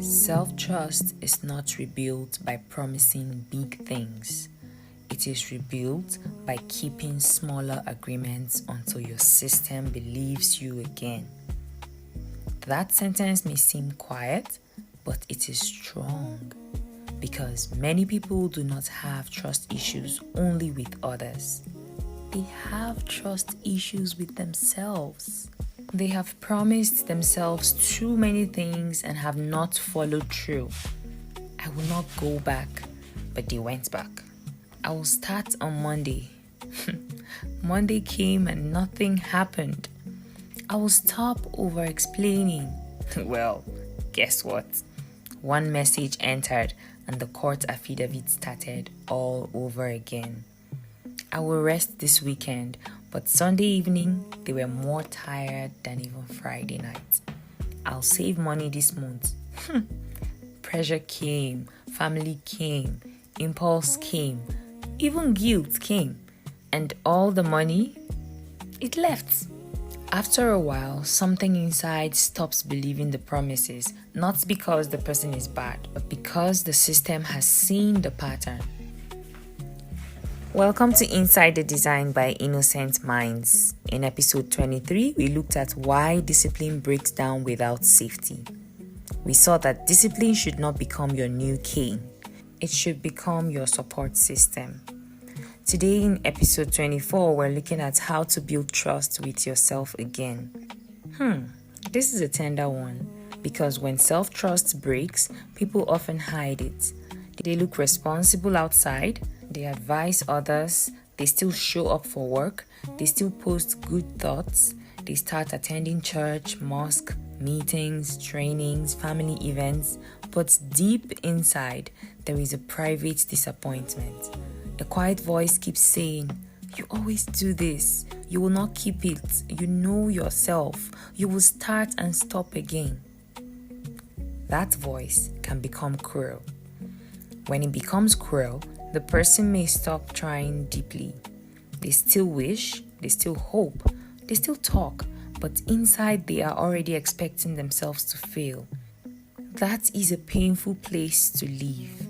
Self-trust is not rebuilt by promising big things. It is rebuilt by keeping smaller agreements until your system believes you again. That sentence may seem quiet, but it is strong because many people do not have trust issues only with others. They have trust issues with themselves. They have promised themselves too many things and have not followed through. I will not go back, but they went back. I will start on Monday. Monday came and nothing happened. I will stop over-explaining. Well, guess what? One message entered and the court affidavit started all over again. I will rest this weekend, but Sunday evening, they were more tired than even Friday night. I'll save money this month. Pressure came, family came, impulse came, even guilt came, and all the money, it left. After a while, something inside stops believing the promises, not because the person is bad, but because the system has seen the pattern. Welcome to Inside the Design by Innocent Minds. In episode 23, we looked at why discipline breaks down without safety. We saw that discipline should not become your new cane. It should become your support system. Today in episode 24, we're looking at how to build trust with yourself again. This is a tender one because when self-trust breaks, people often hide it. They look responsible outside, they advise others, they still show up for work, they still post good thoughts, they start attending church, mosque, meetings, trainings, family events, but deep inside, there is a private disappointment. A quiet voice keeps saying, "You always do this. You will not keep it. You know yourself. You will start and stop again." That voice can become cruel. When it becomes cruel, the person may stop trying deeply. They still wish, they still hope, they still talk, but inside they are already expecting themselves to fail. That is a painful place to live.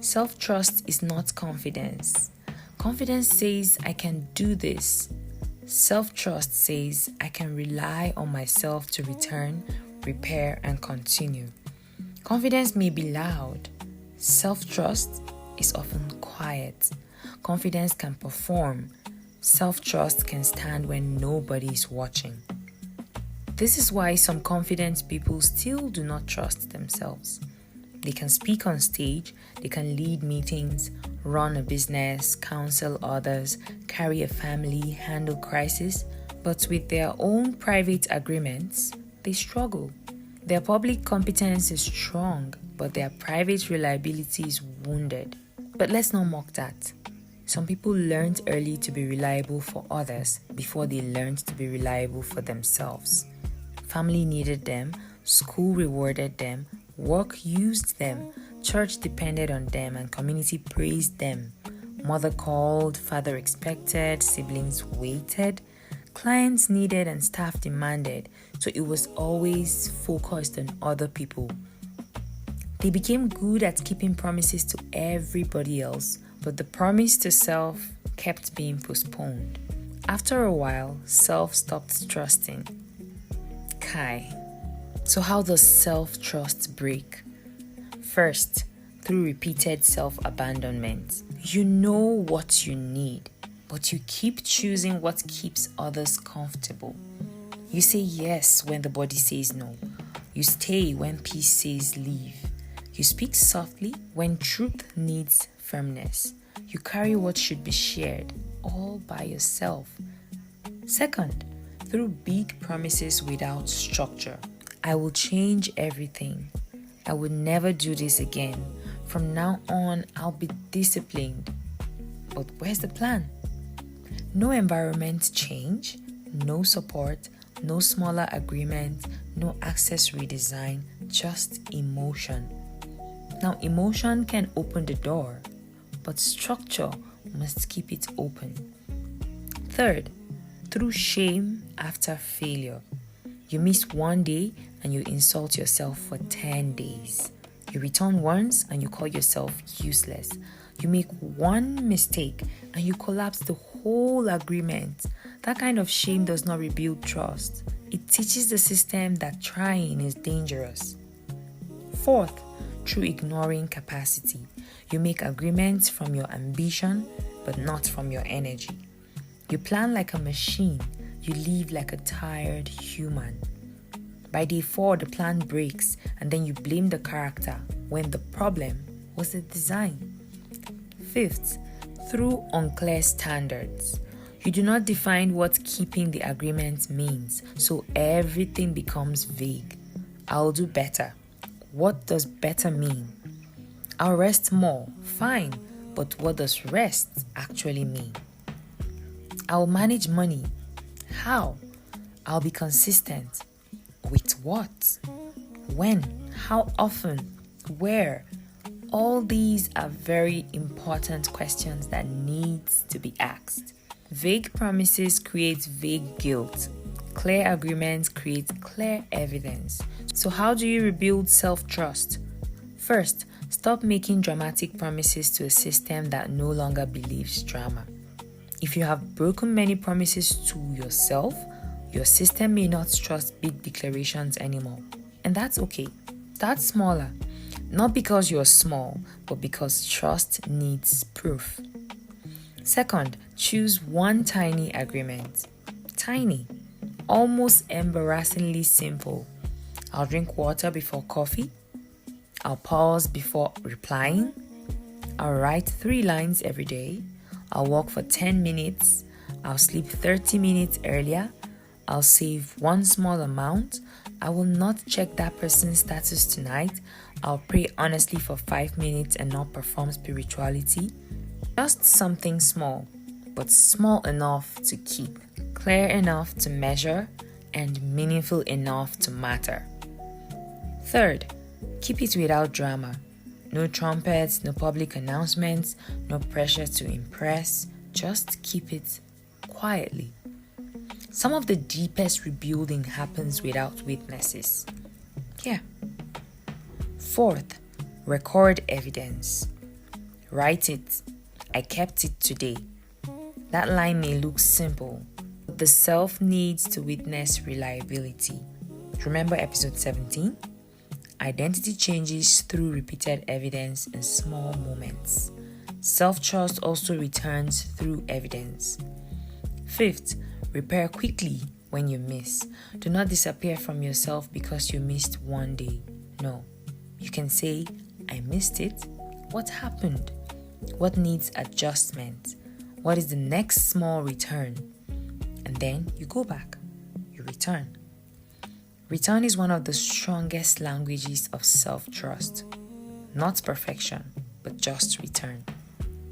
Self-trust is not confidence. Confidence says, "I can do this." Self-trust says, "I can rely on myself to return, repair, and continue." Confidence may be loud. Self-trust is often quiet. Confidence can perform. Self-trust can stand when nobody is watching. This is why some confident people still do not trust themselves. They can speak on stage, they can lead meetings, run a business, counsel others, carry a family, handle crisis, but with their own private agreements, they struggle. Their public competence is strong, but their private reliability is wounded. But let's not mock that. Some people learned early to be reliable for others before they learned to be reliable for themselves. Family needed them, school rewarded them, work used them, church depended on them, and community praised them. Mother called, father expected, siblings waited, clients needed, and staff demanded. So it was always focused on other people. They became good at keeping promises to everybody else, but the promise to self kept being postponed. After a while, self stopped trusting. So how does self-trust break? First, through repeated self-abandonment. You know what you need, but you keep choosing what keeps others comfortable. You say yes when the body says no. You stay when peace says leave. You speak softly when truth needs firmness. You carry what should be shared all by yourself. Second, through big promises without structure. I will change everything. I will never do this again. From now on, I'll be disciplined. But where's the plan? No environment change, no support, no smaller agreement, no access redesign, just emotion. Now, emotion can open the door, but structure must keep it open. Third, through shame after failure. You miss one day and you insult yourself for 10 days. You return once and you call yourself useless. You make one mistake and you collapse the whole agreement. That kind of shame does not rebuild trust. It teaches the system that trying is dangerous. Fourth, through ignoring capacity. You make agreements from your ambition, but not from your energy. You plan like a machine. You live like a tired human. By day 4, the plan breaks, and then you blame the character when the problem was the design. Fifth, through unclear standards. You do not define what keeping the agreement means, so everything becomes vague. I'll do better. What does better mean? I'll rest more. Fine, but what does rest actually mean? I'll manage money. How? I'll be consistent. With what? When? How often? Where? All these are very important questions that needs to be asked. Vague promises create vague guilt. Clear agreements create clear evidence. So how do you rebuild self-trust? First, stop making dramatic promises to a system that no longer believes drama. If you have broken many promises to yourself, your system may not trust big declarations anymore. And that's okay. Start smaller. Not because you're small, but because trust needs proof. Second, choose one tiny agreement. Tiny. Almost embarrassingly simple. I'll drink water before coffee. I'll pause before replying. I'll write 3 lines every day. I'll walk for 10 minutes. I'll sleep 30 minutes earlier. I'll save one small amount. I will not check that person's status tonight. I'll pray honestly for 5 minutes and not perform spirituality. Just something small, but small enough to keep, clear enough to measure, and meaningful enough to matter. Third, keep it without drama. No trumpets, no public announcements, no pressure to impress. Just keep it quietly. Some of the deepest rebuilding happens without witnesses. Yeah. Fourth, record evidence. Write it. I kept it today. That line may look simple, but the self needs to witness reliability. Remember episode 17? Identity changes through repeated evidence in small moments. Self-trust also returns through evidence. Fifth, repair quickly when you miss. Do not disappear from yourself because you missed one day. No. You can say, I missed it. What happened? What needs adjustment? What is the next small return? And then you go back. You return. Return is one of the strongest languages of self-trust. Not perfection, but just return.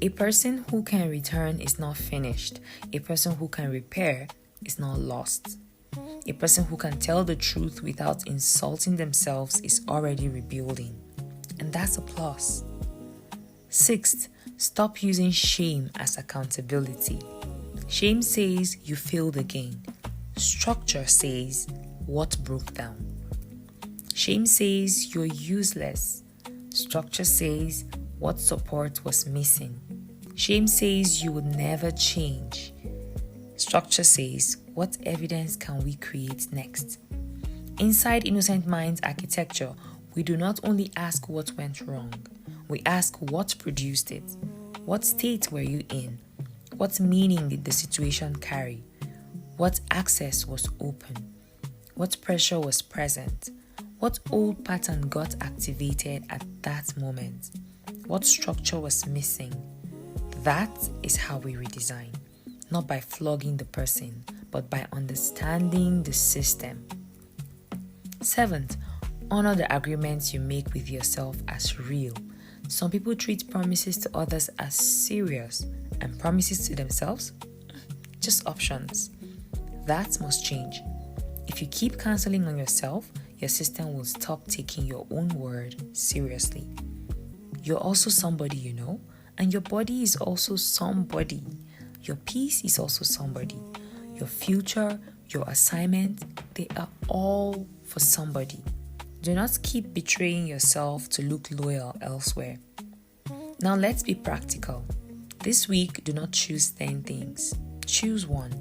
A person who can return is not finished. A person who can repair is not lost. A person who can tell the truth without insulting themselves is already rebuilding. And that's a plus. Sixth, stop using shame as accountability. Shame says you failed again. Structure says what broke down. Shame says you're useless. Structure says what support was missing. Shame says you would never change. Structure says what evidence can we create next. Inside Innocent Minds architecture, we do not only ask what went wrong, we ask what produced it. What state were you in? What meaning did the situation carry? What access was open? What pressure was present? What old pattern got activated at that moment? What structure was missing? That is how we redesign. Not by flogging the person, but by understanding the system. Seventh, honor the agreements you make with yourself as real. Some people treat promises to others as serious, and promises to themselves, just options. That must change. If you keep canceling on yourself, your system will stop taking your own word seriously. You're also somebody you know, and your body is also somebody. Your peace is also somebody. Your future your assignment, they are all for somebody. Do not keep betraying yourself to look loyal elsewhere. Now let's be practical. This week, do not choose 10 things. Choose one.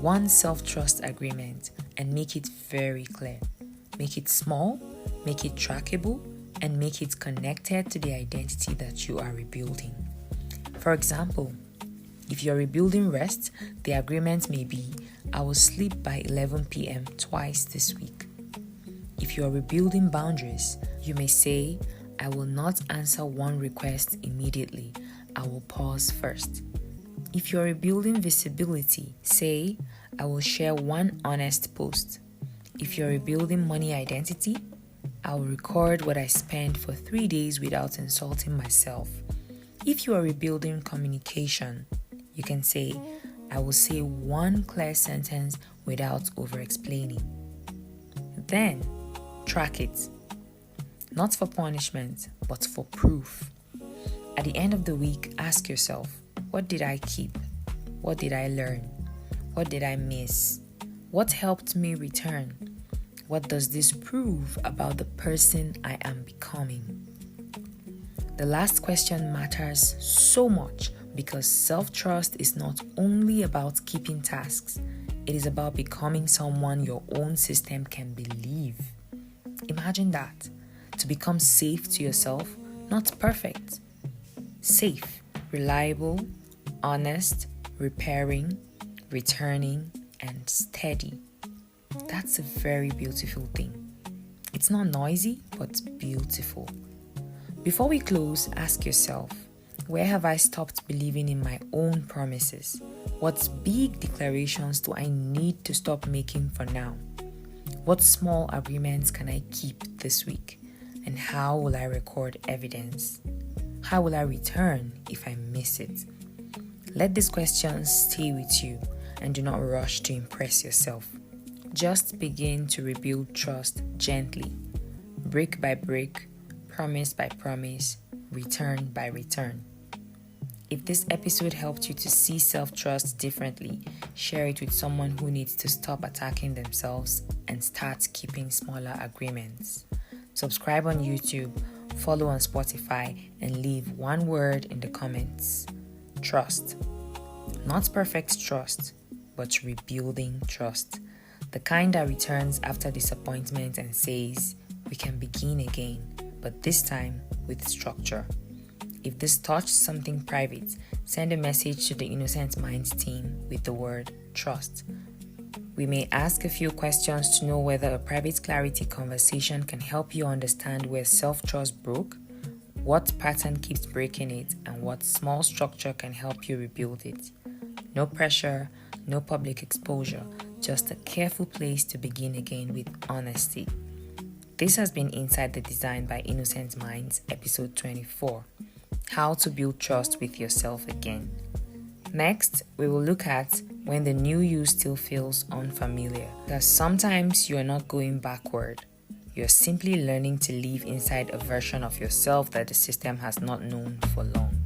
One self-trust agreement and make it very clear. Make it small, make it trackable, and make it connected to the identity that you are rebuilding. For example, if you're rebuilding rest, the agreement may be, I will sleep by 11 p.m. twice this week. If you're rebuilding boundaries, you may say, I will not answer one request immediately. I will pause first. If you're rebuilding visibility, say, I will share one honest post. If you're rebuilding money identity, I will record what I spent for 3 days without insulting myself. If you are rebuilding communication, you can say, I will say one clear sentence without overexplaining. Then, track it. Not for punishment, but for proof. At the end of the week, ask yourself, what did I keep? What did I learn? What did I miss? What helped me return? What does this prove about the person I am becoming? The last question matters so much because self-trust is not only about keeping tasks, it is about becoming someone your own system can believe. Imagine that. To become safe to yourself, not perfect. Safe, reliable, honest, repairing, returning, and steady. That's a very beautiful thing. It's not noisy, but beautiful. Before we close, ask yourself, where have I stopped believing in my own promises? What big declarations do I need to stop making for now? What small agreements can I keep this week? And how will I record evidence? How will I return if I miss it? Let these questions stay with you and do not rush to impress yourself. Just begin to rebuild trust gently, brick by brick, promise by promise, return by return. If this episode helped you to see self-trust differently, share it with someone who needs to stop attacking themselves and start keeping smaller agreements. Subscribe on YouTube, follow on Spotify, and leave one word in the comments. Trust. Not perfect trust, but rebuilding trust. The kind that returns after disappointment and says, we can begin again, but this time with structure. If this touched something private, send a message to the Innocent Minds team with the word trust. We may ask a few questions to know whether a private clarity conversation can help you understand where self-trust broke, what pattern keeps breaking it, and what small structure can help you rebuild it. No pressure, no public exposure, just a careful place to begin again with honesty. This has been Inside the Design by Innocent Minds, episode 24. How to build trust with yourself again. Next, we will look at when the new you still feels unfamiliar. Because sometimes you are not going backward. You're simply learning to live inside a version of yourself that the system has not known for long.